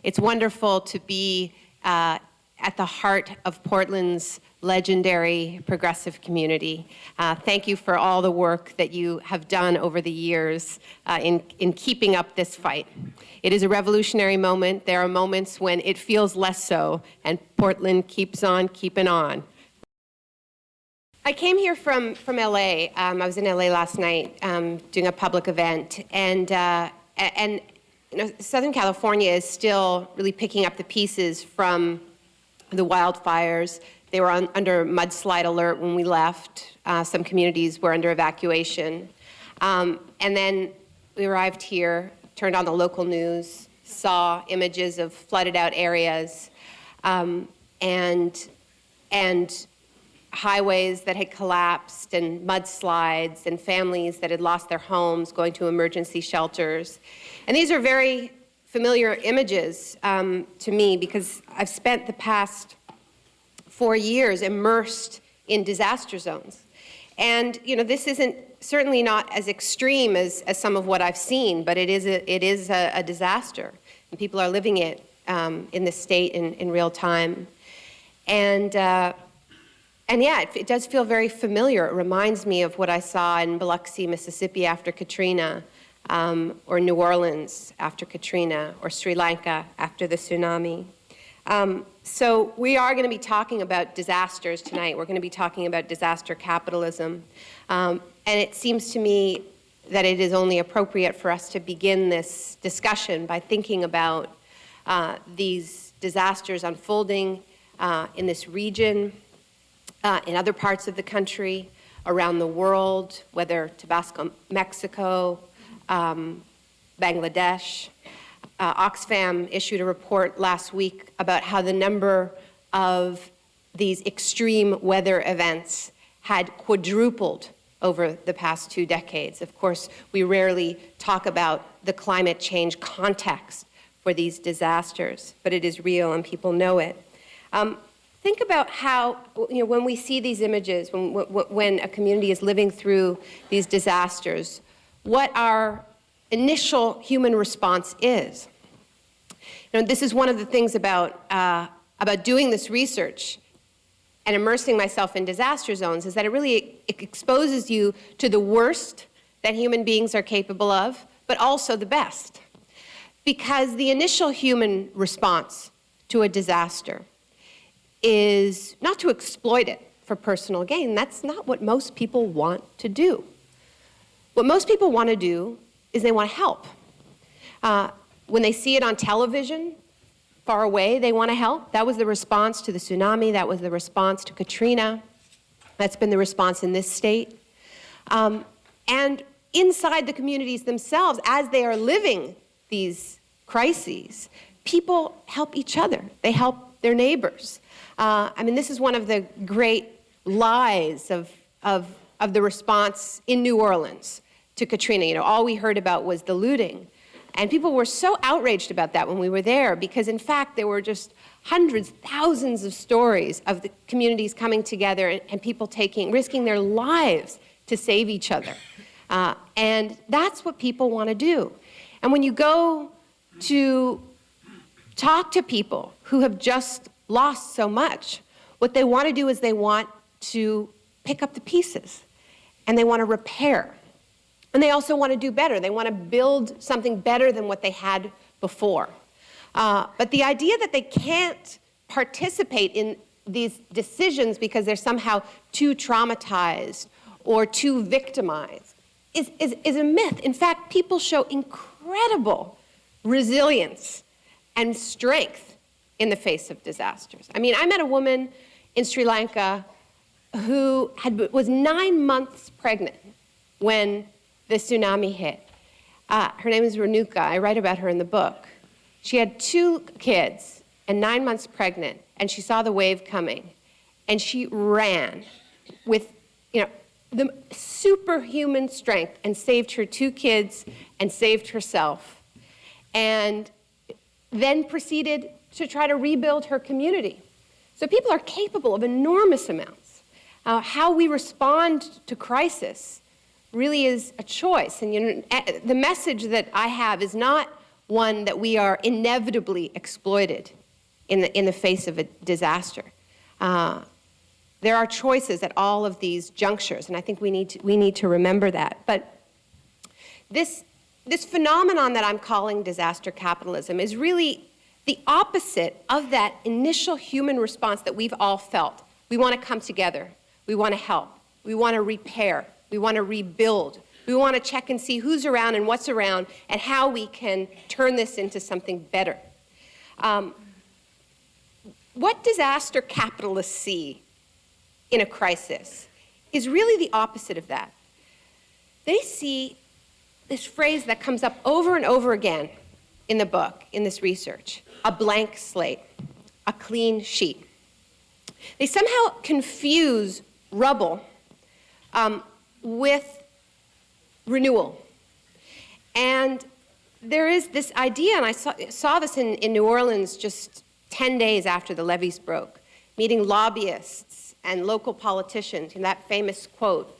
It's wonderful to be at the heart of Portland's legendary progressive community. Thank you for all the work that you have done over the years in keeping up this fight. It is a revolutionary moment. There are moments when it feels less so, and Portland keeps on keeping on. I came here from LA. I was in LA last night doing a public event, and you know, Southern California is still really picking up the pieces from the wildfires. They were under mudslide alert when we left. Some communities were under evacuation. And then we arrived here, turned on the local news, saw images of flooded out areas, and highways that had collapsed, and mudslides, and families that had lost their homes going to emergency shelters. And these are very familiar images to me, because I've spent the past 4 years immersed in disaster zones. And you know, this isn't certainly not as extreme as some of what I've seen, but it is a disaster, and people are living it in this state in real time. And yeah, it does feel very familiar. It reminds me of what I saw in Biloxi, Mississippi after Katrina, or New Orleans after Katrina, or Sri Lanka after the tsunami. So we are going to be talking about disasters tonight. We're going to be talking about disaster capitalism. And it seems to me that it is only appropriate for us to begin this discussion by thinking about these disasters unfolding in this region, in other parts of the country, around the world, whether Tabasco, Mexico, Bangladesh. Oxfam issued a report last week about how the number of these extreme weather events had quadrupled over the past 2 decades. Of course, we rarely talk about the climate change context for these disasters, but it is real and people know it. Think about how, you know, when we see these images, when a community is living through these disasters, what our initial human response is. You know, this is one of the things about doing this research and immersing myself in disaster zones, is that it exposes you to the worst that human beings are capable of, but also the best. Because the initial human response to a disaster is not to exploit it for personal gain. That's not what most people want to do. What most people want to do is they want to help. When they see it on television, far away, they want to help. That was the response to the tsunami. That was the response to Katrina. That's been the response in this state. And inside the communities themselves, as they are living these crises, people help each other. They help their neighbors. I mean, this is one of the great lies of the response in New Orleans to Katrina. You know, all we heard about was the looting. And people were so outraged about that when we were there, because in fact there were just hundreds, thousands of stories of the communities coming together and people risking their lives to save each other. And that's what people want to do. And when you go to talk to people who have just lost so much, what they want to do is they want to pick up the pieces, and they want to repair. And they also want to do better. They want to build something better than what they had before. But the idea that they can't participate in these decisions because they're somehow too traumatized or too victimized is a myth. In fact, people show incredible resilience and strength in the face of disasters. I mean, I met a woman in Sri Lanka who was 9 months pregnant when the tsunami hit. Her name is Renuka. I write about her in the book. She had 2 kids and 9 months pregnant, and she saw the wave coming, and she ran with, you know, the superhuman strength and saved her 2 kids and saved herself, and then proceeded to try to rebuild her community. So people are capable of enormous amounts. How we respond to crisis really is a choice. And you know, the message that I have is not one that we are inevitably exploited in the face of a disaster. There are choices at all of these junctures, and I think we need to remember that. But this phenomenon that I'm calling disaster capitalism is really the opposite of that initial human response that we've all felt. We want to come together. We want to help. We want to repair. We want to rebuild. We want to check and see who's around and what's around and how we can turn this into something better. What disaster capitalists see in a crisis is really the opposite of that. They see this phrase that comes up over and over again in the book, in this research, a blank slate, a clean sheet. They somehow confuse rubble with renewal. And there is this idea, and I saw this in New Orleans just 10 days after the levees broke, meeting lobbyists and local politicians, and that famous quote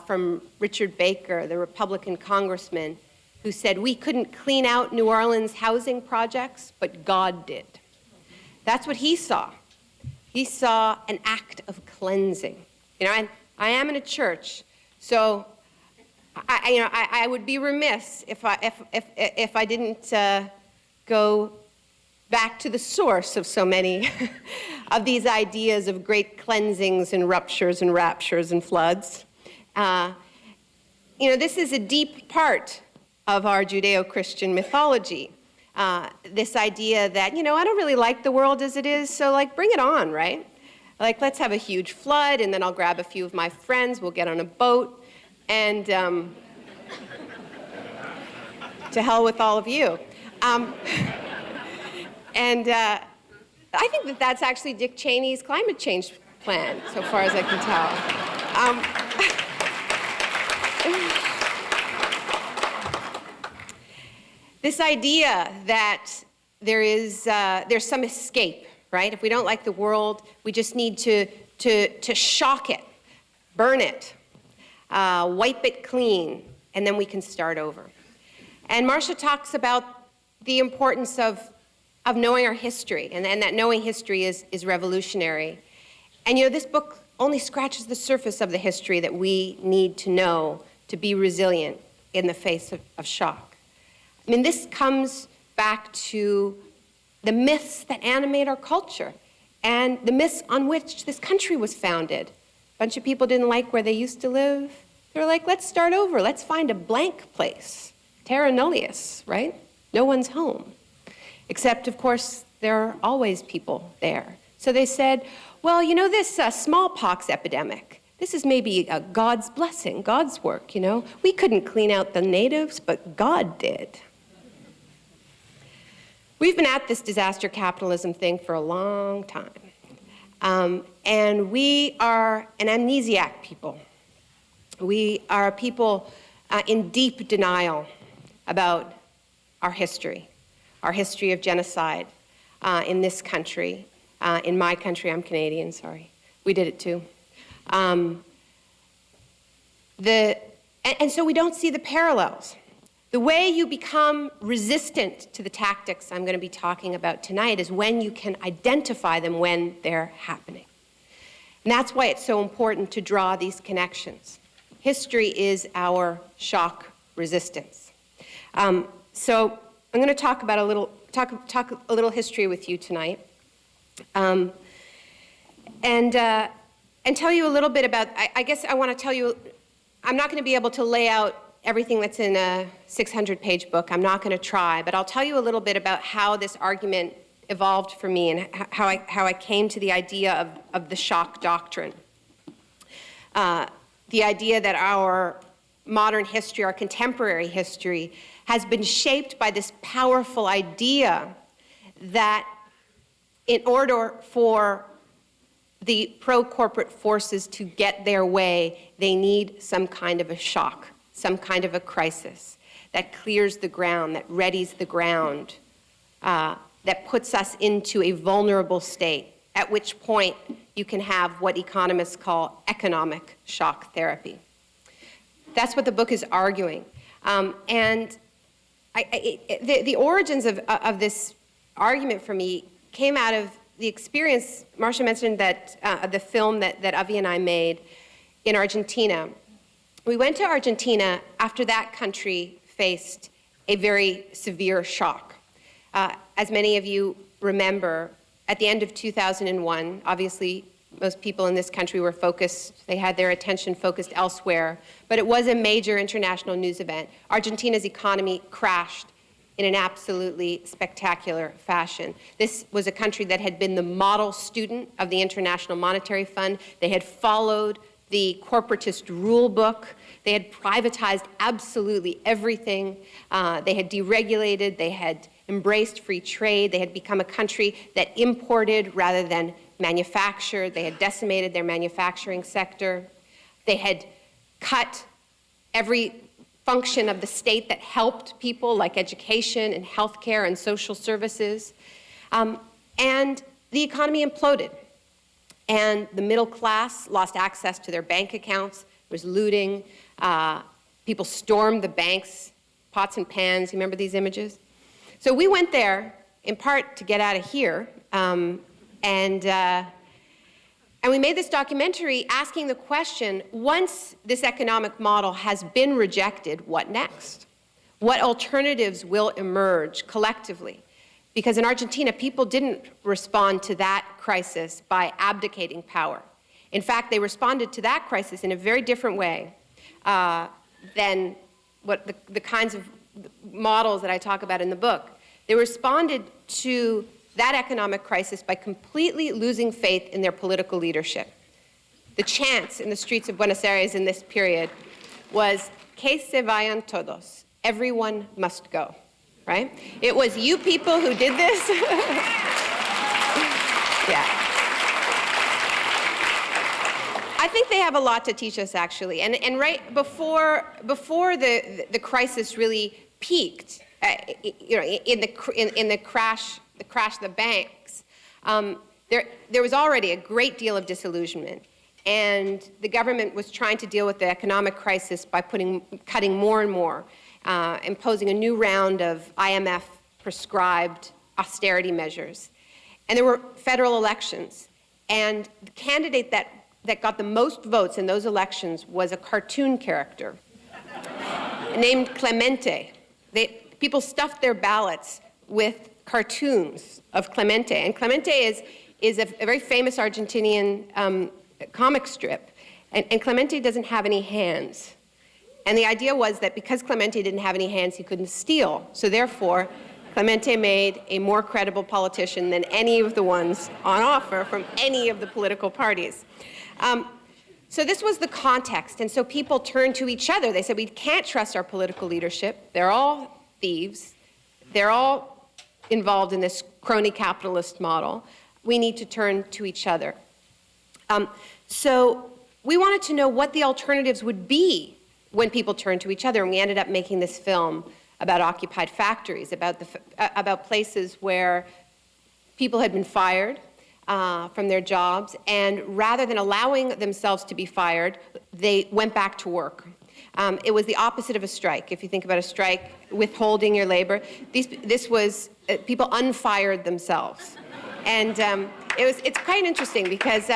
from Richard Baker, the Republican congressman, who said, "We couldn't clean out New Orleans housing projects, but God did." That's what he saw. He saw an act of cleansing. You know, and I am in a church, so I would be remiss if I didn't go back to the source of so many of these ideas of great cleansings and ruptures and raptures and floods. This is a deep part of our Judeo-Christian mythology. This idea that, I don't really like the world as it is, so bring it on, right? Let's have a huge flood, and then I'll grab a few of my friends, we'll get on a boat, and to hell with all of you. I think that that's actually Dick Cheney's climate change plan, so far as I can tell. This idea that there's some escape, right? If we don't like the world, we just need to shock it, burn it, wipe it clean, and then we can start over. And Marcia talks about the importance of knowing our history, and that knowing history is revolutionary. And this book only scratches the surface of the history that we need to know to be resilient in the face of shock. I mean, this comes back to the myths that animate our culture and the myths on which this country was founded. A bunch of people didn't like where they used to live. They were like, let's start over. Let's find a blank place. Terra nullius, right? No one's home. Except, of course, there are always people there. So they said, well, this smallpox epidemic, this is maybe God's blessing, God's work, We couldn't clean out the natives, but God did. We've been at this disaster capitalism thing for a long time. And we are an amnesiac people. We are a people in deep denial about our history of genocide in this country. In my country, I'm Canadian, sorry. We did it too. And so we don't see the parallels. The way you become resistant to the tactics I'm going to be talking about tonight is when you can identify them when they're happening. And that's why it's so important to draw these connections. History is our shock resistance. So I'm going to talk about talk a little history with you tonight, and tell you a little bit about. I guess I want to tell you. I'm not going to be able to lay out everything that's in a 600-page book. I'm not going to try, but I'll tell you a little bit about how this argument evolved for me and how I came to the idea of the shock doctrine. The idea that our modern history, our contemporary history, has been shaped by this powerful idea that in order for the pro-corporate forces to get their way, they need some kind of a shock, some kind of a crisis that clears the ground, that readies the ground, that puts us into a vulnerable state, at which point you can have what economists call economic shock therapy. That's what the book is arguing. And The origins of this argument for me came out of the experience. Marcia mentioned that the film that Avi and I made in Argentina. We went to Argentina after that country faced a very severe shock. As many of you remember, at the end of 2001, obviously most people in this country were focused, they had their attention focused elsewhere, but it was a major international news event. Argentina's economy crashed in an absolutely spectacular fashion. This was a country that had been the model student of the International Monetary Fund. They had followed the corporatist rule book. They had privatized absolutely everything. They had deregulated. They had embraced free trade. They had become a country that imported rather than manufactured. They had decimated their manufacturing sector. They had cut every function of the state that helped people, like education and healthcare and social services. And the economy imploded. And the middle class lost access to their bank accounts. There was looting. People stormed the banks, pots and pans. You remember these images? So we went there, in part, to get out of here. And we made this documentary asking the question, once this economic model has been rejected, what next? What alternatives will emerge collectively? Because in Argentina, people didn't respond to that crisis by abdicating power. In fact, they responded to that crisis in a very different way than what the kinds of models that I talk about in the book. They responded to that economic crisis by completely losing faith in their political leadership. The chants in the streets of Buenos Aires in this period was, que se vayan todos, everyone must go, right? It was you people who did this. Yeah. I think they have a lot to teach us, actually. And right before the crisis really peaked, in the crash of the banks, there was already a great deal of disillusionment. And the government was trying to deal with the economic crisis by cutting more and more, imposing a new round of IMF-prescribed austerity measures. And there were federal elections. And the candidate that got the most votes in those elections was a cartoon character named Clemente. People stuffed their ballots with cartoons of Clemente. And Clemente is a very famous Argentinian comic strip. And Clemente doesn't have any hands. And the idea was that because Clemente didn't have any hands, he couldn't steal. So therefore, Clemente made a more credible politician than any of the ones on offer from any of the political parties. So this was the context. And so people turned to each other. They said, we can't trust our political leadership. They're all thieves. They're all involved in this crony capitalist model. We need to turn to each other. So we wanted to know what the alternatives would be when people turned to each other, and we ended up making this film about occupied factories, about places where people had been fired from their jobs, and rather than allowing themselves to be fired, they went back to work. It was the opposite of a strike. If you think about a strike, withholding your labor, this was people unfired themselves, and it's quite interesting because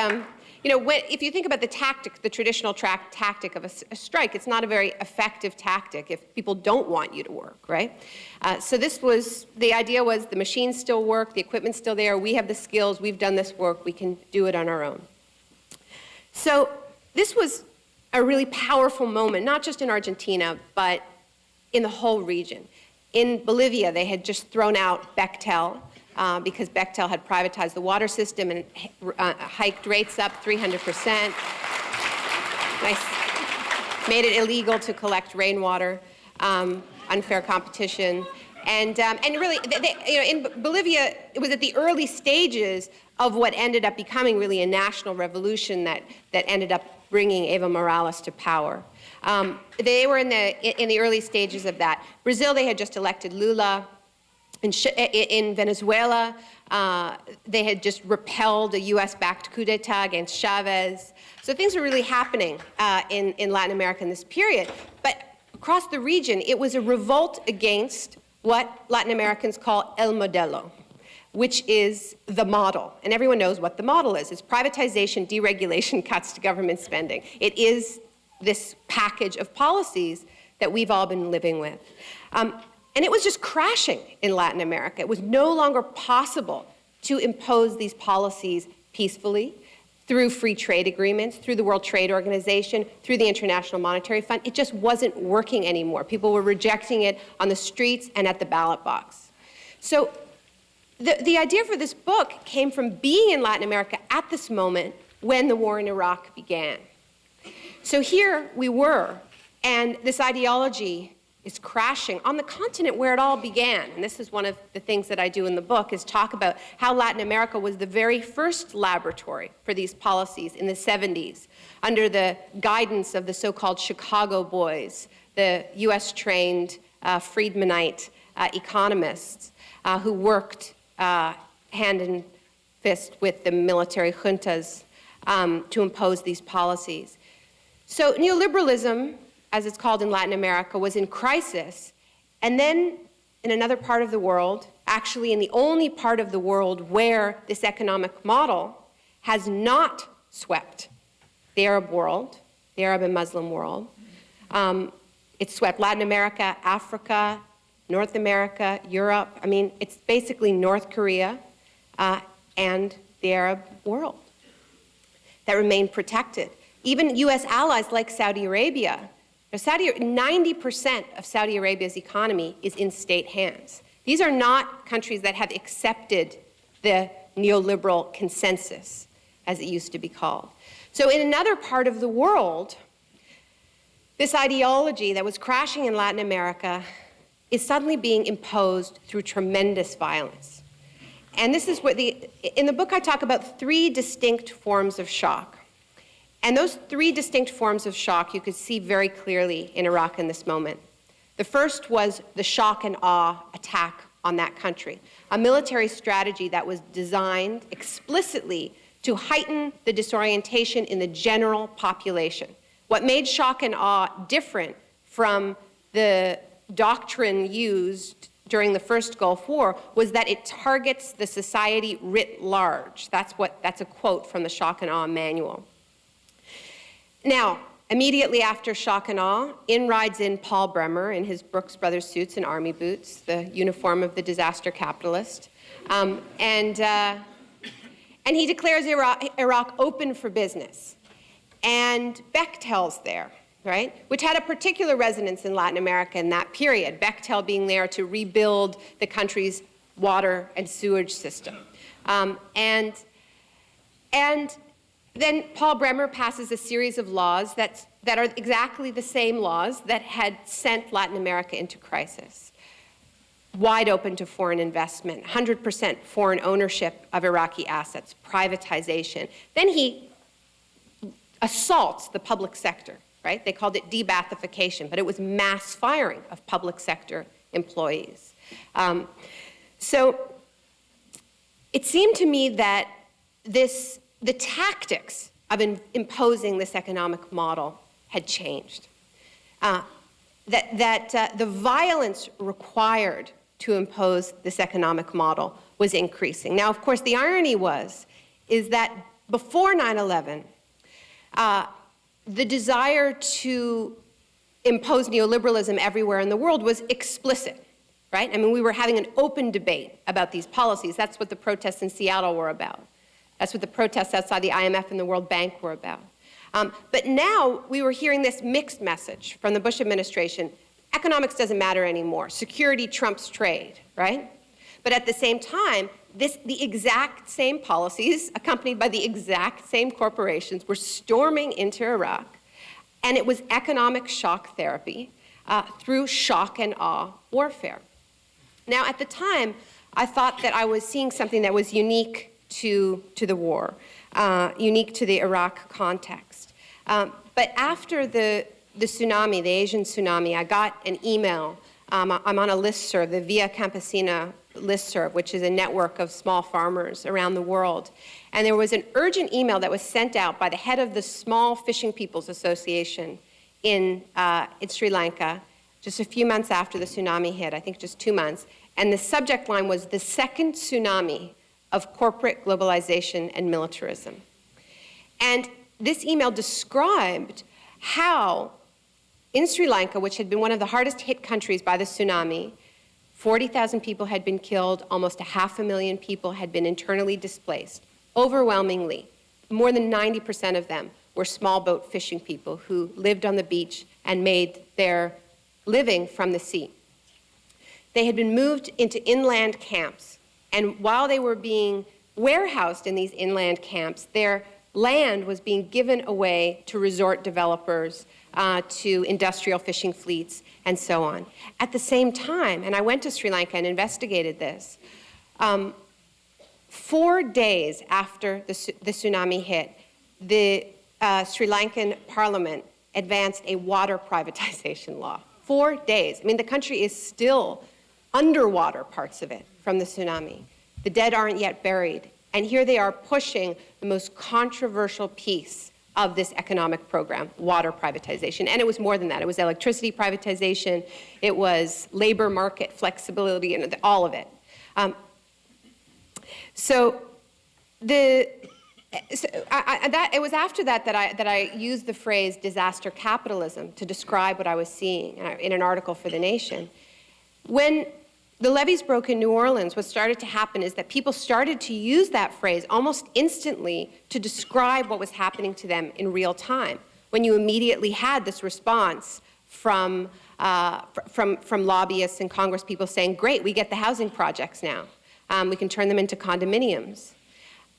if you think about the traditional tactic of a strike, it's not a very effective tactic if people don't want you to work, right? So the idea was the machines still work, the equipment's still there, we have the skills, we've done this work, we can do it on our own. So this was a really powerful moment, not just in Argentina, but in the whole region. In Bolivia, they had just thrown out Bechtel, because Bechtel had privatized the water system and hiked rates up 300%. Made it illegal to collect rainwater, unfair competition. And really, in Bolivia, it was at the early stages of what ended up becoming really a national revolution that ended up bringing Evo Morales to power. They were in the early stages of that. Brazil, they had just elected Lula. In Venezuela, they had just repelled a US-backed coup d'etat against Chavez. So things were really happening in Latin America in this period. But across the region, it was a revolt against what Latin Americans call el modelo, which is the model. And everyone knows what the model is. It's privatization, deregulation, cuts to government spending. It is this package of policies that we've all been living with. And it was just crashing in Latin America. It was no longer possible to impose these policies peacefully through free trade agreements, through the World Trade Organization, through the International Monetary Fund. It just wasn't working anymore. People were rejecting it on the streets and at the ballot box. So the idea for this book came from being in Latin America at this moment when the war in Iraq began. So here we were, and this ideology is crashing on the continent where it all began. And this is one of the things that I do in the book, is talk about how Latin America was the very first laboratory for these policies in the 70s, under the guidance of the so-called Chicago boys, the US-trained Friedmanite economists who worked hand in fist with the military juntas to impose these policies. So neoliberalism, as it's called in Latin America, was in crisis. And then in another part of the world, actually in the only part of the world where this economic model has not swept the Arab world, the Arab and Muslim world. It swept Latin America, Africa, North America, Europe. I mean, it's basically North Korea and the Arab world that remained protected. Even US allies like Saudi Arabia. Now, 90% of Saudi Arabia's economy is in state hands. These are not countries that have accepted the neoliberal consensus, as it used to be called. So in another part of the world, this ideology that was crashing in Latin America is suddenly being imposed through tremendous violence. And this is what in the book I talk about 3 distinct forms of shock. And those 3 distinct forms of shock you could see very clearly in Iraq in this moment. The first was the shock and awe attack on that country, a military strategy that was designed explicitly to heighten the disorientation in the general population. What made shock and awe different from the doctrine used during the first Gulf War was that it targets the society writ large. That's a quote from the shock and awe manual. Now, immediately after shock and awe, in rides in Paul Bremer in his Brooks Brothers suits and army boots, the uniform of the disaster capitalist, and he declares Iraq open for business. And Bechtel's there, right, which had a particular resonance in Latin America in that period, Bechtel being there to rebuild the country's water and sewage system. And then Paul Bremer passes a series of laws that are exactly the same laws that had sent Latin America into crisis. Wide open to foreign investment, 100% foreign ownership of Iraqi assets, privatization. Then he assaults the public sector, right? They called it de-Baathification, but it was mass firing of public sector employees. So it seemed to me that the tactics of imposing this economic model had changed. The violence required to impose this economic model was increasing. Now, of course, the irony is that before 9/11, the desire to impose neoliberalism everywhere in the world was explicit, right? I mean, we were having an open debate about these policies. That's what the protests in Seattle were about. That's what the protests outside the IMF and the World Bank were about. But now we were hearing this mixed message from the Bush administration. Economics doesn't matter anymore. Security trumps trade, right? But at the same time, the exact same policies, accompanied by the exact same corporations, were storming into Iraq. And it was economic shock therapy through shock and awe warfare. Now, at the time, I thought that I was seeing something that was unique to the war, unique to the Iraq context. But after the tsunami, the Asian tsunami, I got an email. I'm on a listserv, the Via Campesina listserv, which is a network of small farmers around the world. And there was an urgent email that was sent out by the head of the Small Fishing Peoples Association in Sri Lanka, just a few months after the tsunami hit, I think just 2 months, and the subject line was "The Second Tsunami of Corporate Globalization and Militarism." And this email described how in Sri Lanka, which had been one of the hardest hit countries by the tsunami, 40,000 people had been killed, almost 500,000 people had been internally displaced. Overwhelmingly, more than 90% of them were small boat fishing people who lived on the beach and made their living from the sea. They had been moved into inland camps, and while they were being warehoused in these inland camps, their land was being given away to resort developers, to industrial fishing fleets, and so on. At the same time, and I went to Sri Lanka and investigated this, 4 days after the tsunami hit, the Sri Lankan parliament advanced a water privatization law. 4 days. I mean, the country is still underwater, parts of it, from the tsunami. The dead aren't yet buried. And here they are pushing the most controversial piece of this economic program, water privatization. And it was more than that. It was electricity privatization. It was labor market flexibility, and all of it. It was after that I used the phrase disaster capitalism to describe what I was seeing in an article for The Nation. When the levees broke in New Orleans, what started to happen is that people started to use that phrase almost instantly to describe what was happening to them in real time, when you immediately had this response from lobbyists and Congress people saying, great, we get the housing projects now. We can turn them into condominiums.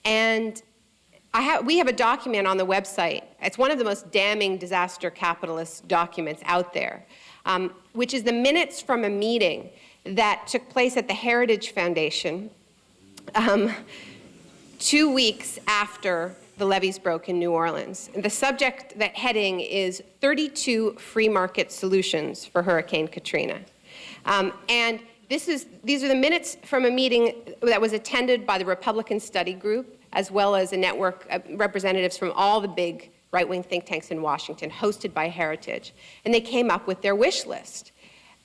And we have a document on the website. It's one of the most damning disaster capitalist documents out there, which is the minutes from a meeting that took place at the Heritage Foundation 2 weeks after the levees broke in New Orleans. The subject, that heading, is 32 free market solutions for Hurricane Katrina. And these are the minutes from a meeting that was attended by the Republican Study Group, as well as a network of representatives from all the big right-wing think tanks in Washington, hosted by Heritage. And they came up with their wish list.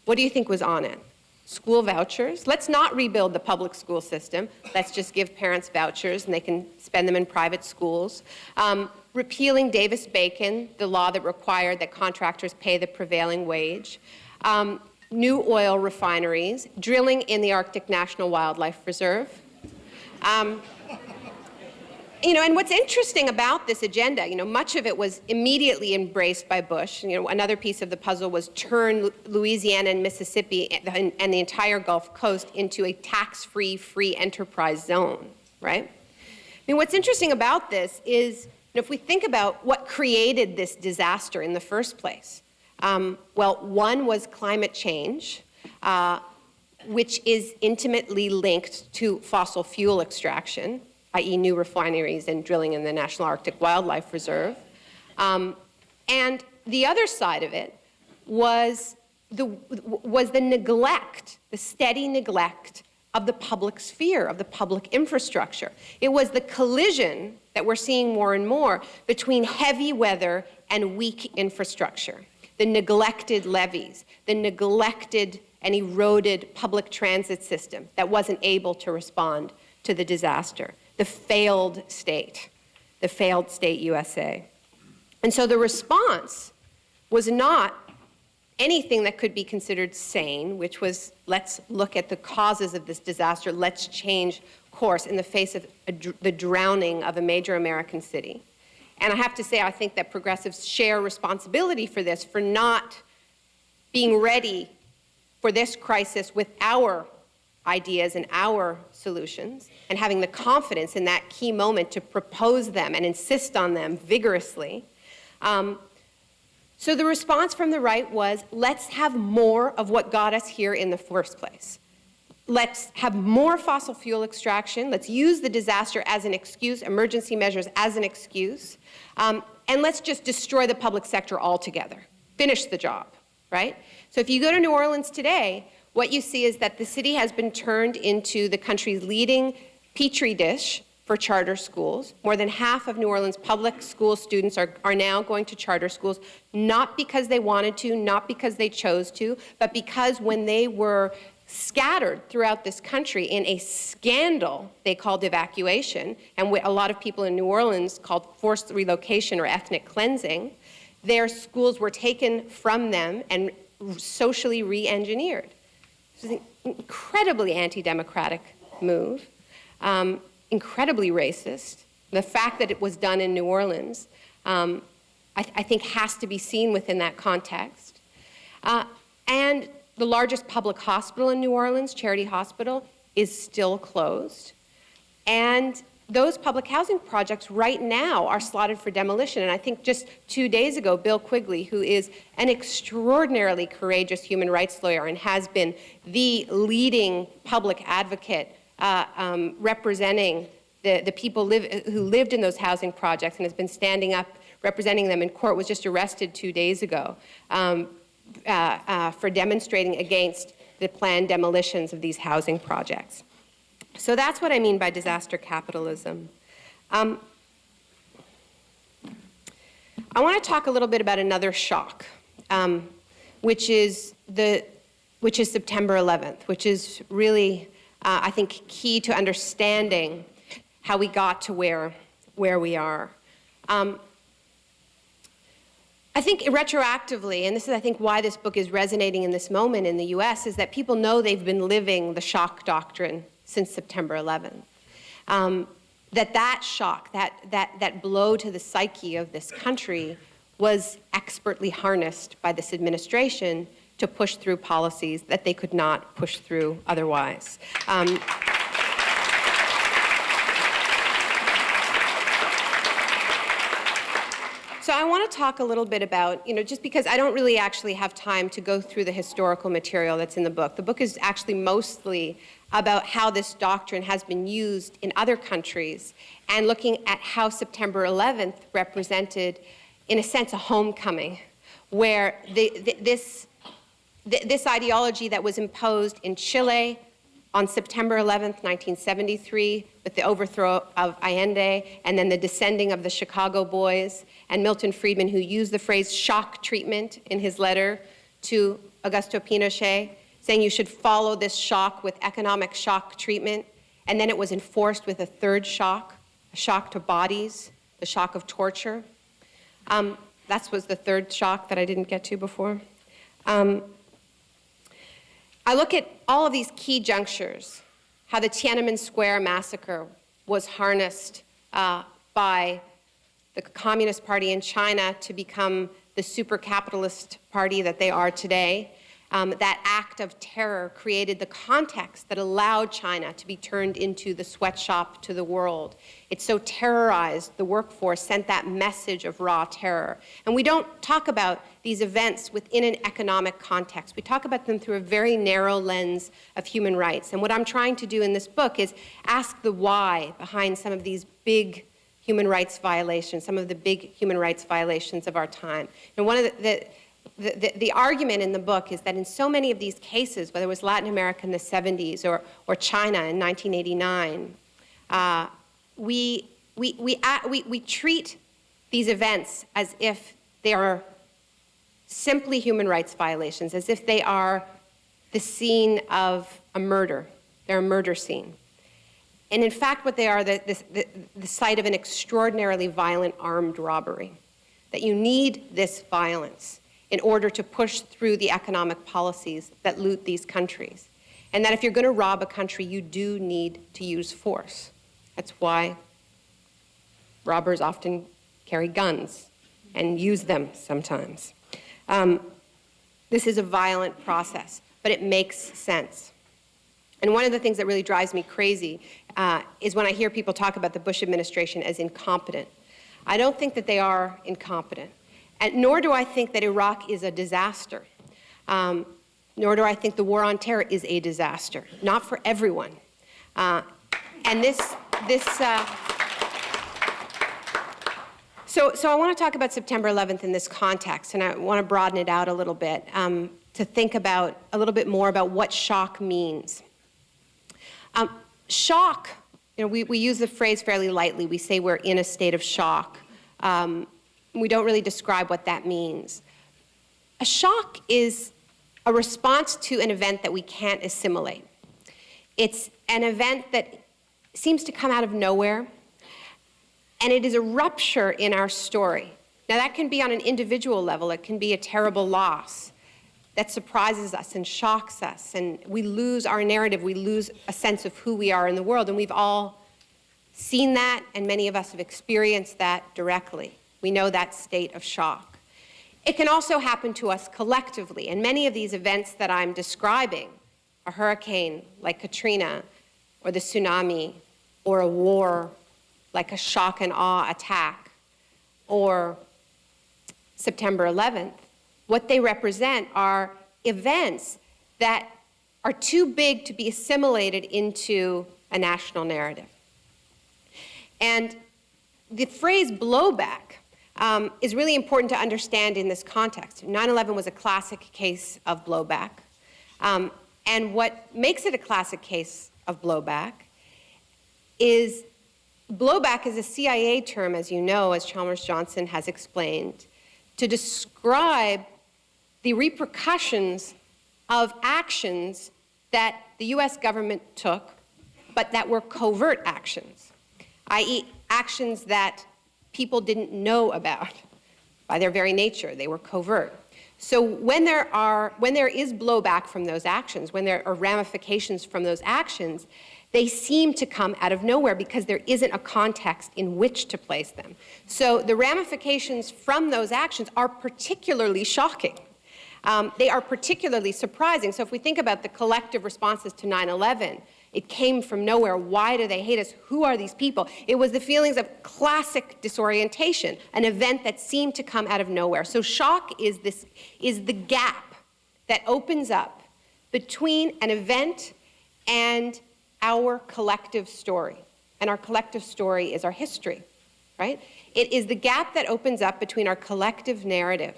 What do you think was on it? School vouchers. Let's not rebuild the public school system. Let's just give parents vouchers and they can spend them in private schools. Repealing Davis-Bacon, the law that required that contractors pay the prevailing wage. New oil refineries. Drilling in the Arctic National Wildlife Reserve. And what's interesting about this agenda, much of it was immediately embraced by Bush. Another piece of the puzzle was turn Louisiana and Mississippi and the entire Gulf Coast into a tax-free, free enterprise zone, right? What's interesting about this is, if we think about what created this disaster in the first place, one was climate change, which is intimately linked to fossil fuel extraction, i.e. new refineries and drilling in the National Arctic Wildlife Reserve. And the other side of it was the neglect, the steady neglect of the public sphere, of the public infrastructure. It was the collision that we're seeing more and more between heavy weather and weak infrastructure. The neglected levees, the neglected and eroded public transit system that wasn't able to respond to the disaster. The failed state USA. And so the response was not anything that could be considered sane, which was, let's look at the causes of this disaster, let's change course in the face of the drowning of a major American city. And I have to say, I think that progressives share responsibility for this, for not being ready for this crisis with our ideas and our solutions, and having the confidence in that key moment to propose them and insist on them vigorously. So the response from the right was, let's have more of what got us here in the first place. Let's have more fossil fuel extraction. Let's use the disaster as an excuse, emergency measures as an excuse. And let's just destroy the public sector altogether. Finish the job, right? So if you go to New Orleans today, what you see is that the city has been turned into the country's leading petri dish for charter schools. More than half of New Orleans public school students are now going to charter schools, not because they wanted to, not because they chose to, but because when they were scattered throughout this country in a scandal they called evacuation, and what a lot of people in New Orleans called forced relocation or ethnic cleansing, their schools were taken from them and socially re-engineered. This was an incredibly anti-democratic move, incredibly racist. The fact that it was done in New Orleans, I think, has to be seen within that context. And the largest public hospital in New Orleans, Charity Hospital, is still closed. And those public housing projects right now are slotted for demolition. And I think just 2 days ago, Bill Quigley, who is an extraordinarily courageous human rights lawyer and has been the leading public advocate representing the people who lived in those housing projects and has been standing up representing them in court, was just arrested 2 days ago for demonstrating against the planned demolitions of these housing projects. So that's what I mean by disaster capitalism. I want to talk a little bit about another shock, which is September 11th, which is really, I think, key to understanding how we got to where we are. I think retroactively, and this is, I think, why this book is resonating in this moment in the US, is that people know they've been living the shock doctrine since September 11th. That shock, that blow to the psyche of this country was expertly harnessed by this administration to push through policies that they could not push through otherwise. So I want to talk a little bit about, just because I don't really actually have time to go through the historical material that's in the book. The book is actually mostly about how this doctrine has been used in other countries and looking at how September 11th represented, in a sense, a homecoming, where this ideology that was imposed in Chile on September 11th, 1973, with the overthrow of Allende, and then the descending of the Chicago Boys, and Milton Friedman, who used the phrase shock treatment in his letter to Augusto Pinochet, saying you should follow this shock with economic shock treatment, and then it was enforced with a third shock, a shock to bodies, the shock of torture. That was the third shock that I didn't get to before. I look at all of these key junctures, how the Tiananmen Square massacre was harnessed by the Communist Party in China to become the super capitalist party that they are today. That act of terror created the context that allowed China to be turned into the sweatshop to the world. It so terrorized the workforce, sent that message of raw terror. And we don't talk about these events within an economic context. We talk about them through a very narrow lens of human rights. And what I'm trying to do in this book is ask the why behind some of these big human rights violations, some of the big human rights violations of our time. And one of the argument in the book is that in so many of these cases, whether it was Latin America in the 70s or China in 1989, we treat these events as if they are simply human rights violations, as if they are the scene of a murder. They're a murder scene. And in fact, what they are, the site of an extraordinarily violent armed robbery. That you need this violence in order to push through the economic policies that loot these countries. And that if you're going to rob a country, you do need to use force. That's why robbers often carry guns and use them sometimes. This is a violent process, but it makes sense. And one of the things that really drives me crazy is when I hear people talk about the Bush administration as incompetent. I don't think that they are incompetent. And nor do I think that Iraq is a disaster. Nor do I think the war on terror is a disaster. Not for everyone. So I want to talk about September 11th in this context, and I want to broaden it out a little bit to think about a little bit more about what shock means. Shock we use the phrase fairly lightly. We say we're in a state of shock. We don't really describe what that means. A shock is a response to an event that we can't assimilate. It's an event that seems to come out of nowhere, and it is a rupture in our story. Now, that can be on an individual level. It can be a terrible loss that surprises us and shocks us, and we lose our narrative. We lose a sense of who we are in the world, and we've all seen that, and many of us have experienced that directly. We know that state of shock. It can also happen to us collectively, and many of these events that I'm describing, a hurricane like Katrina, or the tsunami, or a war like a shock and awe attack, or September 11th, what they represent are events that are too big to be assimilated into a national narrative. And the phrase blowback is really important to understand in this context. 9/11 was a classic case of blowback. And what makes it a classic case of blowback is a CIA term, as you know, as Chalmers Johnson has explained, to describe the repercussions of actions that the US government took, but that were covert actions, i.e. actions that people didn't know about. By their very nature, they were covert. So when there is blowback from those actions, when there are ramifications from those actions, they seem to come out of nowhere because there isn't a context in which to place them. So the ramifications from those actions are particularly shocking. They are particularly surprising. So if we think about the collective responses to 9/11, it came from nowhere. Why do they hate us? Who are these people? It was the feelings of classic disorientation, an event that seemed to come out of nowhere. So shock is the gap that opens up between an event and our collective story. And our collective story is our history, right? It is the gap that opens up between our collective narrative.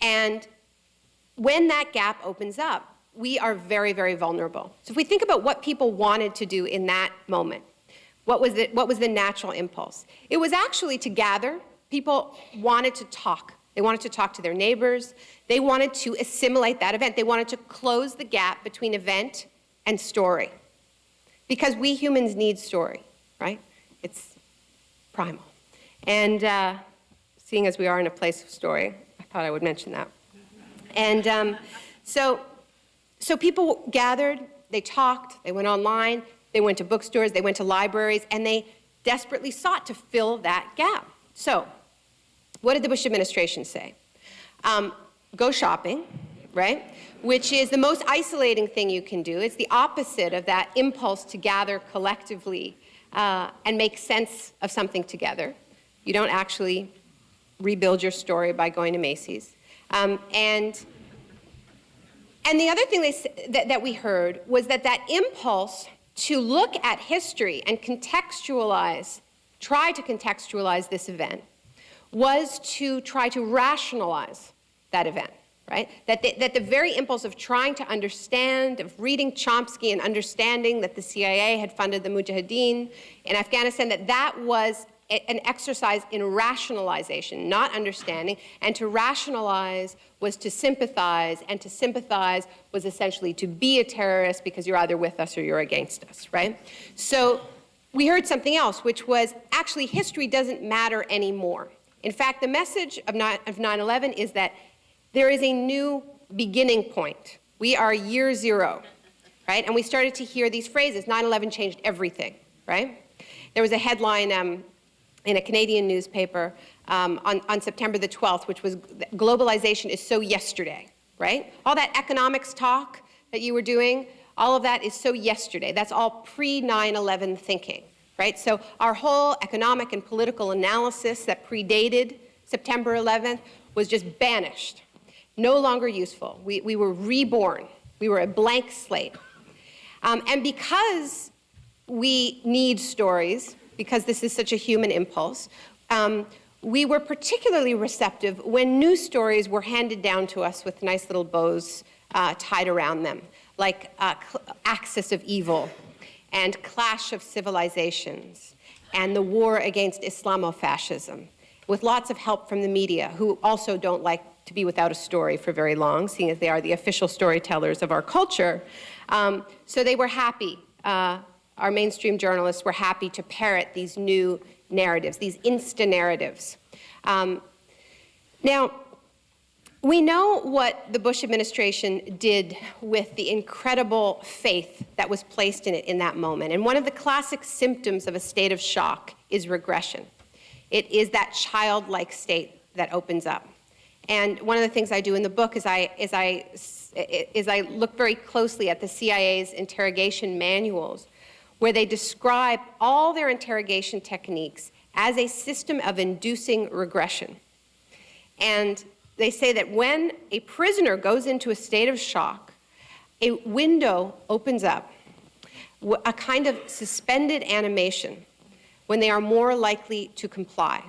And when that gap opens up, we are very, very vulnerable. So if we think about what people wanted to do in that moment, what was the natural impulse? It was actually to gather. People wanted to talk. They wanted to talk to their neighbors. They wanted to assimilate that event. They wanted to close the gap between event and story. Because we humans need story, right? It's primal. And seeing as we are in a place of story, I thought I would mention that. And so people gathered, they talked, they went online, they went to bookstores, they went to libraries, and they desperately sought to fill that gap. So what did the Bush administration say? Go shopping, right? Which is the most isolating thing you can do. It's the opposite of that impulse to gather collectively and make sense of something together. You don't actually rebuild your story by going to Macy's. And the other thing that we heard was that impulse to look at history and try to contextualize this event, was to try to rationalize that event, right? That the very impulse of trying to understand, of reading Chomsky and understanding that the CIA had funded the Mujahideen in Afghanistan, that was an exercise in rationalization, not understanding. And to rationalize was to sympathize, and to sympathize was essentially to be a terrorist because you're either with us or you're against us, right? So we heard something else, which was actually history doesn't matter anymore. In fact, the message of 9/11 is that there is a new beginning point. We are year zero, right? And we started to hear these phrases, 9/11 changed everything, right? There was a headline in a Canadian newspaper on September the 12th, which was globalization is so yesterday, right? All that economics talk that you were doing, all of that is so yesterday. That's all pre-9/11 thinking, right? So our whole economic and political analysis that predated September 11th was just banished, no longer useful. We were reborn. We were a blank slate. And because we need stories, because this is such a human impulse, we were particularly receptive when news stories were handed down to us with nice little bows tied around them, like axis of evil and clash of civilizations and the war against Islamofascism, with lots of help from the media, who also don't like to be without a story for very long, seeing as they are the official storytellers of our culture. So they were happy. Our mainstream journalists were happy to parrot these new narratives, these insta-narratives. Now, we know what the Bush administration did with the incredible faith that was placed in it in that moment. And one of the classic symptoms of a state of shock is regression. It is that childlike state that opens up. And one of the things I do in the book is I look very closely at the CIA's interrogation manuals, where they describe all their interrogation techniques as a system of inducing regression. And they say that when a prisoner goes into a state of shock, a window opens up, a kind of suspended animation, when they are more likely to comply.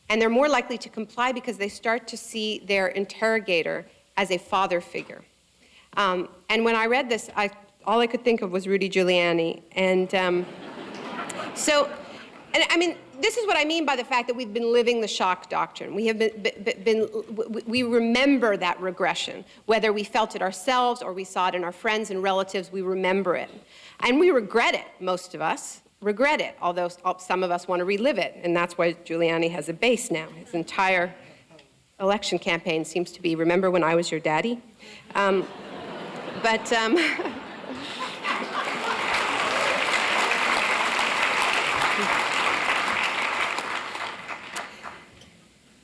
And they're more likely to comply because they start to see their interrogator as a father figure. And when I read this, all I could think of was Rudy Giuliani. And I mean, this is what I mean by the fact that we've been living the shock doctrine. We have we remember that regression. Whether we felt it ourselves or we saw it in our friends and relatives, we remember it. And we regret it, most of us regret it, although some of us want to relive it. And that's why Giuliani has a base now. His entire election campaign seems to be, remember when I was your daddy?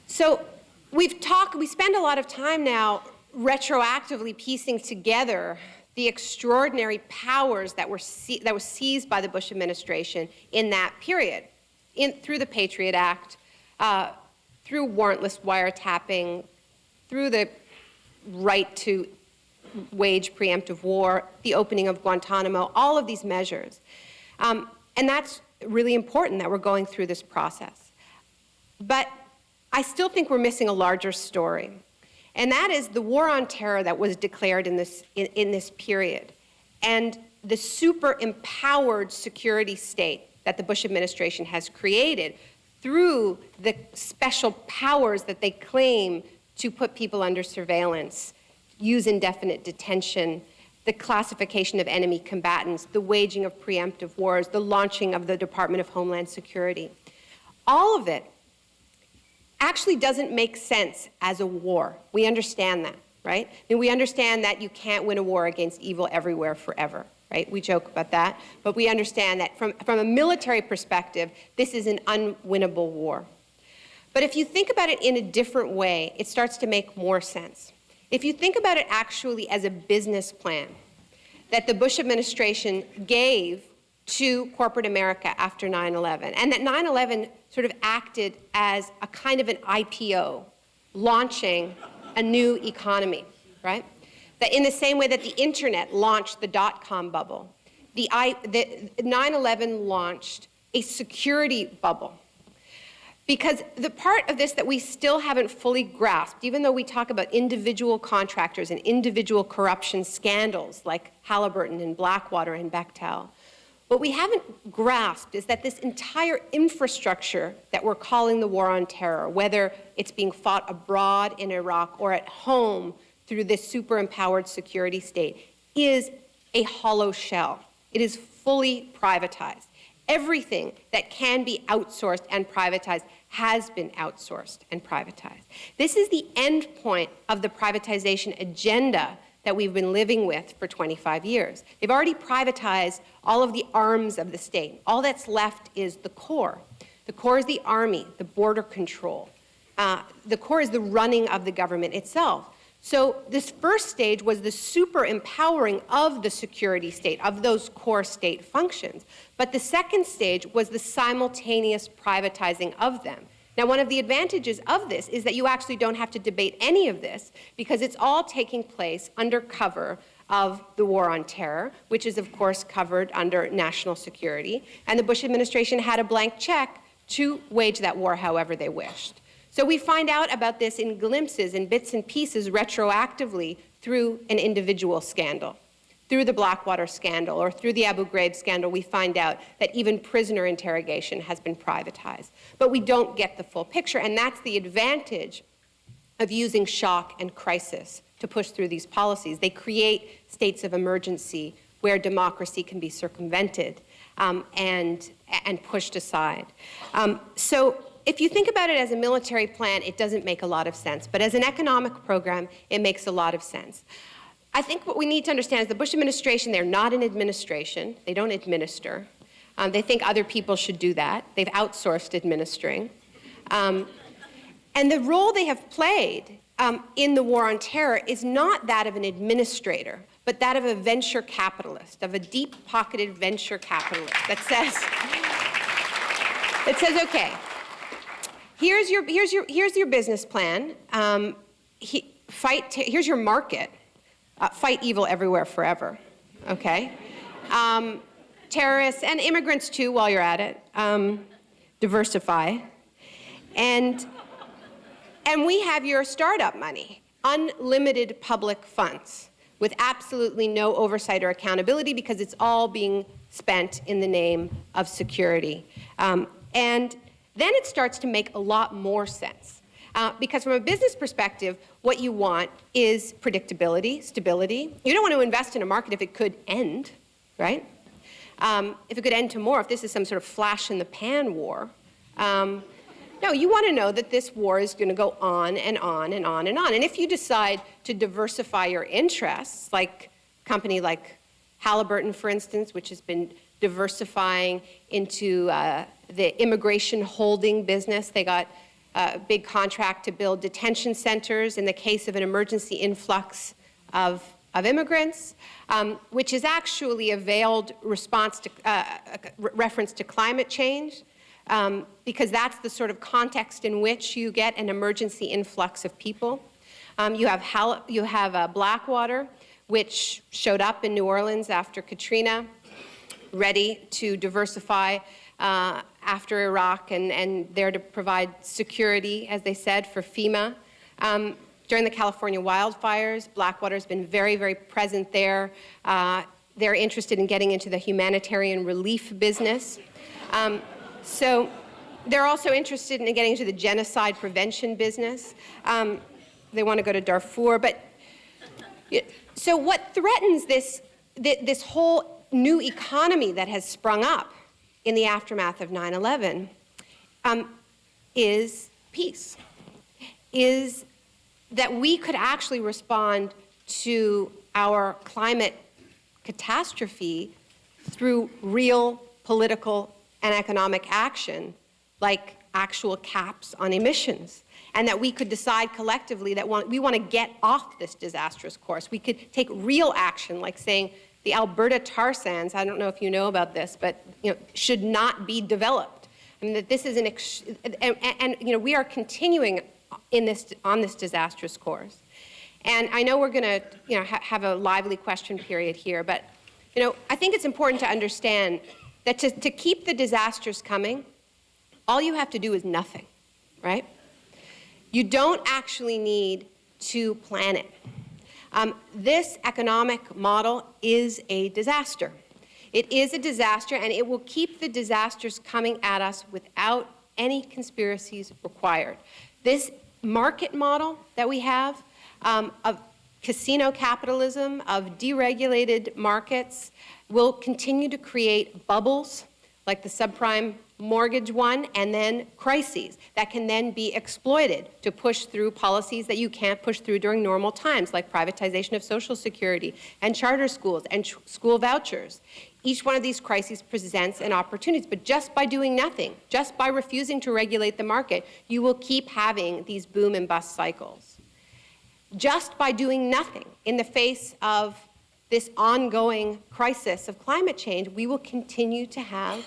So we spend a lot of time now retroactively piecing together the extraordinary powers that were seized by the Bush administration in that period, through the Patriot Act, through warrantless wiretapping, through the right to wage preemptive war, the opening of Guantanamo, all of these measures. And that's really important that we're going through this process. But I still think we're missing a larger story. And that is the war on terror that was declared in this period, and the super empowered security state that the Bush administration has created through the special powers that they claim to put people under surveillance, use indefinite detention, the classification of enemy combatants, the waging of preemptive wars, the launching of the Department of Homeland Security. All of it actually doesn't make sense as a war. We understand that, right? And we understand that you can't win a war against evil everywhere forever, right? We joke about that, but we understand that from a military perspective, this is an unwinnable war. But if you think about it in a different way, it starts to make more sense. If you think about it actually as a business plan that the Bush administration gave to corporate America after 9/11, and that 9/11 sort of acted as a kind of an IPO, launching a new economy, right? That in the same way that the internet launched the dot-com bubble, the 9/11 launched a security bubble. Because the part of this that we still haven't fully grasped, even though we talk about individual contractors and individual corruption scandals like Halliburton and Blackwater and Bechtel, what we haven't grasped is that this entire infrastructure that we're calling the war on terror, whether it's being fought abroad in Iraq or at home through this super empowered security state, is a hollow shell. It is fully privatized. Everything that can be outsourced and privatized has been outsourced and privatized. This is the end point of the privatization agenda that we've been living with for 25 years. They've already privatized all of the arms of the state. All that's left is the core. The core is the army, the border control. The core is the running of the government itself. So this first stage was the super empowering of the security state, of those core state functions. But the second stage was the simultaneous privatizing of them. Now, one of the advantages of this is that you actually don't have to debate any of this, because it's all taking place under cover of the war on terror, which is, of course, covered under national security. And the Bush administration had a blank check to wage that war however they wished. So we find out about this in glimpses and bits and pieces retroactively through an individual scandal, through the Blackwater scandal or through the Abu Ghraib scandal, we find out that even prisoner interrogation has been privatized. But we don't get the full picture, and that's the advantage of using shock and crisis to push through these policies. They create states of emergency where democracy can be circumvented and pushed aside. So if you think about it as a military plan, it doesn't make a lot of sense. But as an economic program, it makes a lot of sense. I think what we need to understand is the Bush administration, they're not an administration. They don't administer. They think other people should do that. They've outsourced administering. And the role they have played in the war on terror is not that of an administrator, but that of a venture capitalist, of a deep-pocketed venture capitalist that says, okay, here's your business plan. Here's your market. Fight evil everywhere forever. Okay, terrorists and immigrants too. While you're at it, diversify, and we have your startup money, unlimited public funds, with absolutely no oversight or accountability because it's all being spent in the name of security. And then it starts to make a lot more sense. Because from a business perspective, what you want is predictability, stability. You don't want to invest in a market if it could end, right? If it could end tomorrow, if this is some sort of flash-in-the-pan war. No, you want to know that this war is going to go on and on and on and on. And if you decide to diversify your interests, like a company like Halliburton, for instance, which has been diversifying into the immigration holding business, they got a big contract to build detention centers in the case of an emergency influx of immigrants, which is actually a veiled response to reference to climate change. Because that's the sort of context in which you get an emergency influx of people. You have Blackwater, which showed up in New Orleans after Katrina, ready to diversify after Iraq and there to provide security, as they said, for FEMA. During the California wildfires, Blackwater's been very, very present there. They're interested in getting into the humanitarian relief business. So they're also interested in getting into the genocide prevention business. They want to go to Darfur. But so what threatens this whole new economy that has sprung up in the aftermath of 9/11 is peace, is that we could actually respond to our climate catastrophe through real political and economic action, like actual caps on emissions, and that we could decide collectively that we want to get off this disastrous course. We could take real action, like saying the Alberta tar sands, I don't know if you know about this, but should not be developed. I mean, that this is and we are continuing on this disastrous course. And I know we're going to have a lively question period here, but I think it's important to understand that to keep the disasters coming, all you have to do is nothing, right? You don't actually need to plan it. This economic model is a disaster. It is a disaster, and it will keep the disasters coming at us without any conspiracies required. This market model that we have of casino capitalism, of deregulated markets, will continue to create bubbles like the subprime mortgage one, and then crises that can then be exploited to push through policies that you can't push through during normal times, like privatization of Social Security and charter schools and school vouchers. Each one of these crises presents an opportunity, but just by doing nothing, just by refusing to regulate the market, you will keep having these boom and bust cycles. Just by doing nothing in the face of this ongoing crisis of climate change, we will continue to have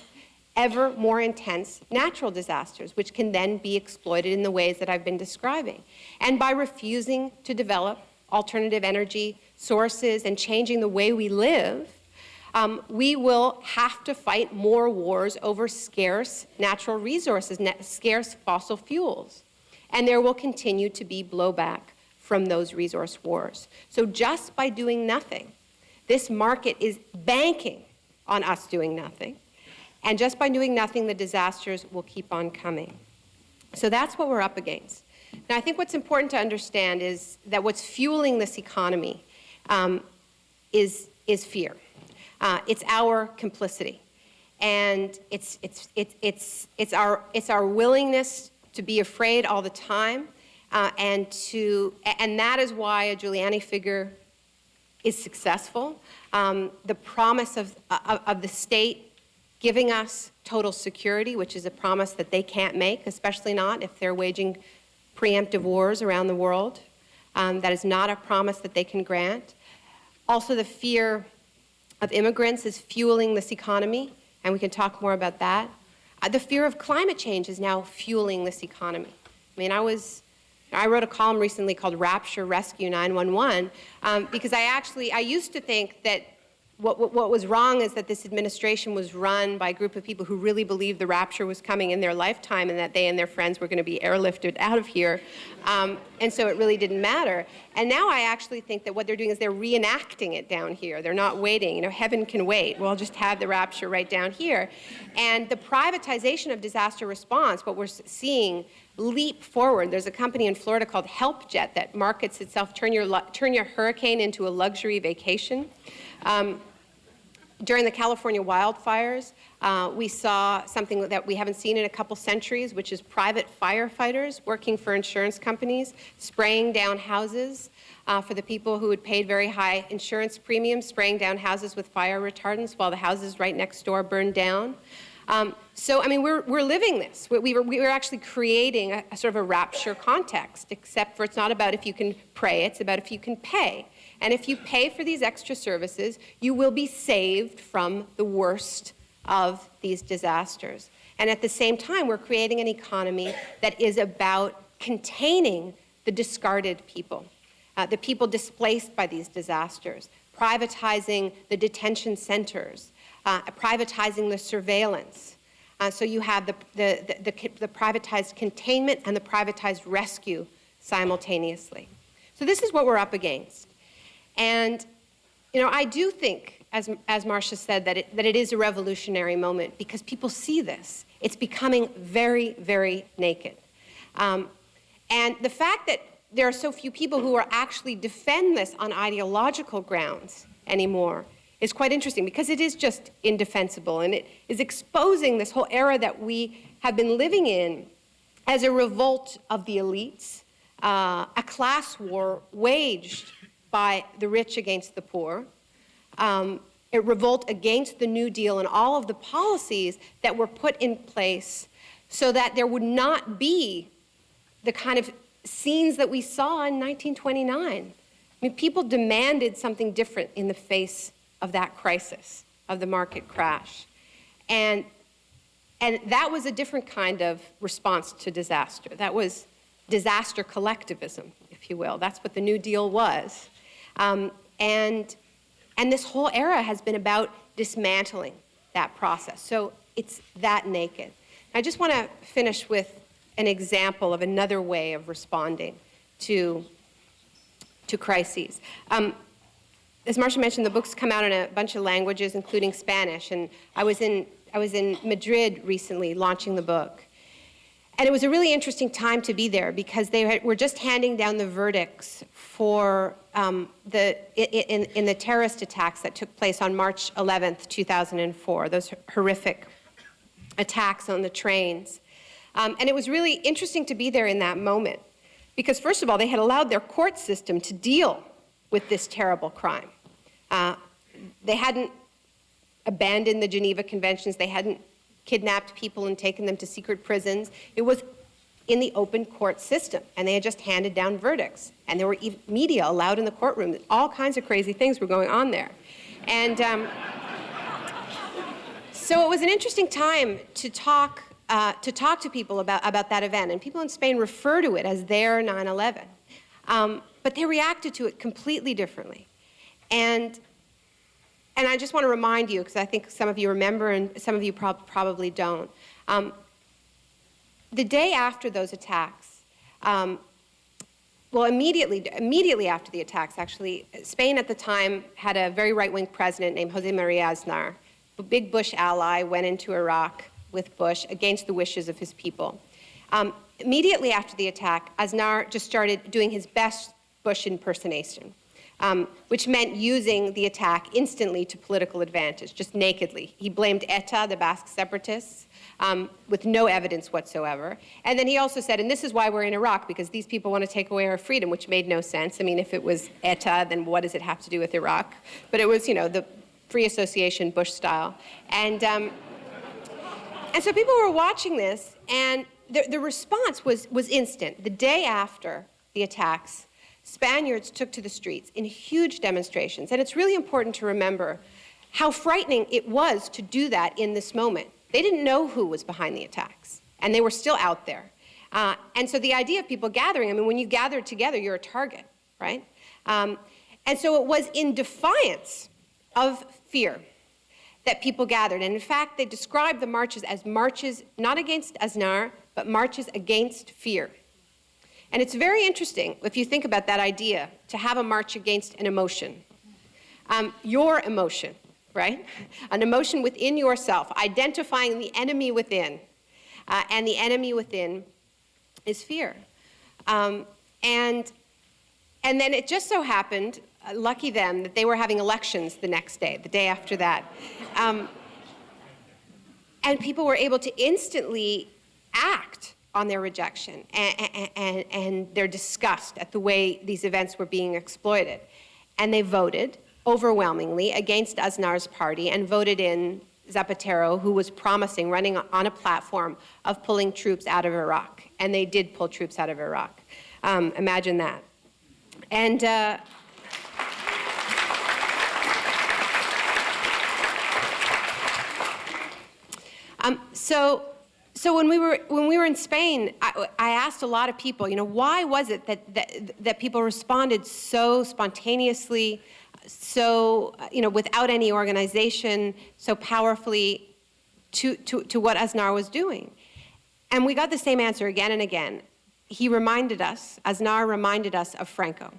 ever more intense natural disasters, which can then be exploited in the ways that I've been describing. And by refusing to develop alternative energy sources and changing the way we live, we will have to fight more wars over scarce natural resources, scarce fossil fuels. And there will continue to be blowback from those resource wars. So just by doing nothing, This market is banking on us doing nothing. And just by doing nothing, the disasters will keep on coming. So that's what we're up against. Now, I think what's important to understand is that what's fueling this economy is fear. It's our complicity. And it's our willingness to be afraid all the time, and that is why a Giuliani figure is successful. The promise of the state giving us total security, which is a promise that they can't make, especially not if they're waging preemptive wars around the world. That is not a promise that they can grant. Also, the fear of immigrants is fueling this economy, and we can talk more about that. The fear of climate change is now fueling this economy. I mean, I wrote a column recently called Rapture Rescue 911 because I used to think that what was wrong is that this administration was run by a group of people who really believed the rapture was coming in their lifetime and that they and their friends were going to be airlifted out of here. And so it really didn't matter. And now I actually think that what they're doing is they're reenacting it down here. They're not waiting. You know, heaven can wait. We'll just have the rapture right down here. And the privatization of disaster response, what we're seeing leap forward. There's a company in Florida called HelpJet that markets itself, turn your hurricane into a luxury vacation. During the California wildfires, we saw something that we haven't seen in a couple centuries, which is private firefighters working for insurance companies, spraying down houses for the people who had paid very high insurance premiums, spraying down houses with fire retardants while the houses right next door burned down. So, I mean, we're living this. We were actually creating a sort of a rapture context, except for it's not about if you can pray, it's about if you can pay. And if you pay for these extra services, you will be saved from the worst of these disasters. And at the same time, we're creating an economy that is about containing the discarded people, the people displaced by these disasters, privatizing the detention centers, privatizing the surveillance. So you have the privatized containment and the privatized rescue simultaneously. So this is what we're up against. And, you know, I do think, as Marcia said, that it is a revolutionary moment because people see this. It's becoming very, very naked. And the fact that there are so few people who are actually defend this on ideological grounds anymore is quite interesting because it is just indefensible, and it is exposing this whole era that we have been living in as a revolt of the elites, a class war waged by the rich against the poor, a revolt against the New Deal and all of the policies that were put in place so that there would not be the kind of scenes that we saw in 1929. I mean, people demanded something different in the face of that crisis, of the market crash. And that was a different kind of response to disaster. That was disaster collectivism, if you will. That's what the New Deal was. And this whole era has been about dismantling that process. So it's that naked. I just want to finish with an example of another way of responding to crises. As Marcia mentioned, the books come out in a bunch of languages, including Spanish. And I was in Madrid recently launching the book. And it was a really interesting time to be there because they were just handing down the verdicts for in the terrorist attacks that took place on March 11th, 2004, those horrific attacks on the trains. And it was really interesting to be there in that moment because, first of all, they had allowed their court system to deal with this terrible crime. They hadn't abandoned the Geneva Conventions. They hadn't kidnapped people and taken them to secret prisons. It was in the open court system, and they had just handed down verdicts. And there were even media allowed in the courtroom. All kinds of crazy things were going on there. And so it was an interesting time to talk to people about that event. And people in Spain refer to it as their 9/11. But they reacted to it completely differently. And I just want to remind you, because I think some of you remember and some of you probably don't. The day after those attacks, well, immediately after the attacks, actually, Spain at the time had a very right-wing president named Jose Maria Aznar. A big Bush ally went into Iraq with Bush against the wishes of his people. Immediately after the attack, Aznar just started doing his best Bush impersonation, which meant using the attack instantly to political advantage, just nakedly. He blamed ETA, the Basque separatists, with no evidence whatsoever. And then he also said, and this is why we're in Iraq, because these people want to take away our freedom, which made no sense. I mean, if it was ETA, then what does it have to do with Iraq? But it was, the free association Bush style. And so people were watching this, and the response was instant. The day after the attacks, Spaniards took to the streets in huge demonstrations. And it's really important to remember how frightening it was to do that in this moment. They didn't know who was behind the attacks, and they were still out there. And so the idea of people gathering, I mean, when you gather together, you're a target, right? And so it was in defiance of fear that people gathered. And in fact, they described the marches as marches not against Aznar, but marches against fear. And it's very interesting, if you think about that idea, to have a march against an emotion. Your emotion, right? An emotion within yourself, identifying the enemy within. And the enemy within is fear. And then it just so happened, lucky them, that they were having elections the next day, the day after that. And people were able to instantly act on their rejection and their disgust at the way these events were being exploited. And they voted overwhelmingly against Aznar's party and voted in Zapatero, who was promising, running on a platform of pulling troops out of Iraq. And they did pull troops out of Iraq. Imagine that. And So when we were in Spain, I asked a lot of people, why was it that people responded so spontaneously, so without any organization, so powerfully to what Aznar was doing? And we got the same answer again and again. Aznar reminded us of Franco.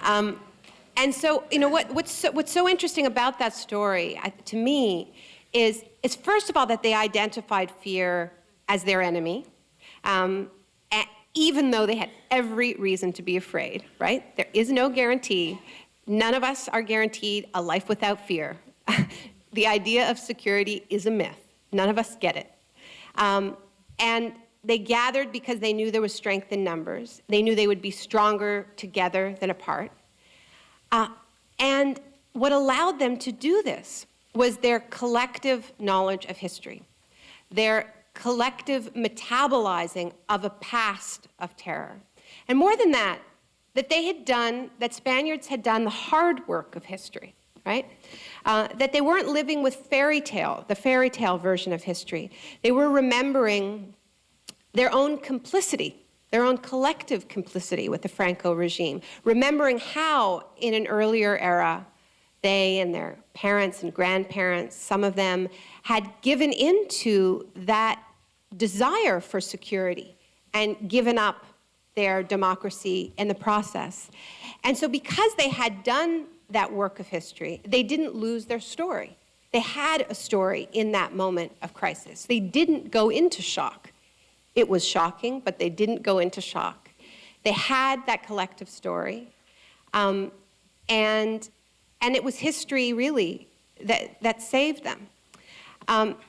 And so what's so interesting about that story, to me, is first of all that they identified fear as their enemy, even though they had every reason to be afraid, right? There is no guarantee. None of us are guaranteed a life without fear. The idea of security is a myth. None of us get it. And they gathered because they knew there was strength in numbers. They knew they would be stronger together than apart. And what allowed them to do this was their collective knowledge of history, their collective metabolizing of a past of terror. And more than that that Spaniards had done the hard work of history, right? That they weren't living with the fairy tale version of history. They were remembering their own complicity, their own collective complicity with the Franco regime, remembering how in an earlier era, they and their parents and grandparents, some of them, had given into that desire for security and given up their democracy in the process. And so because they had done that work of history, they didn't lose their story. They had a story in that moment of crisis. They didn't go into shock. It was shocking, but they didn't go into shock. They had that collective story. And it was history, really, that saved them.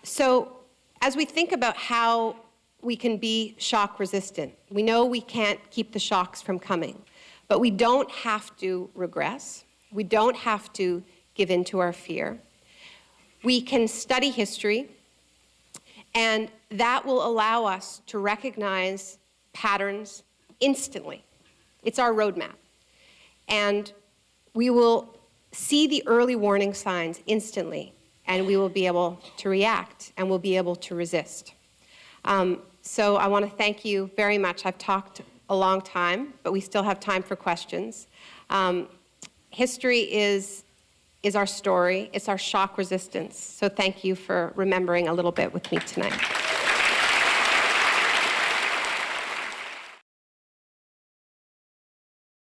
So as we think about how we can be shock resistant, we know we can't keep the shocks from coming, but we don't have to regress. We don't have to give in to our fear. We can study history, and that will allow us to recognize patterns instantly. It's our roadmap. And we will see the early warning signs instantly, and we will be able to react, and we'll be able to resist. So I want to thank you very much. I've talked a long time, but we still have time for questions. History is our story. It's our shock resistance. So thank you for remembering a little bit with me tonight.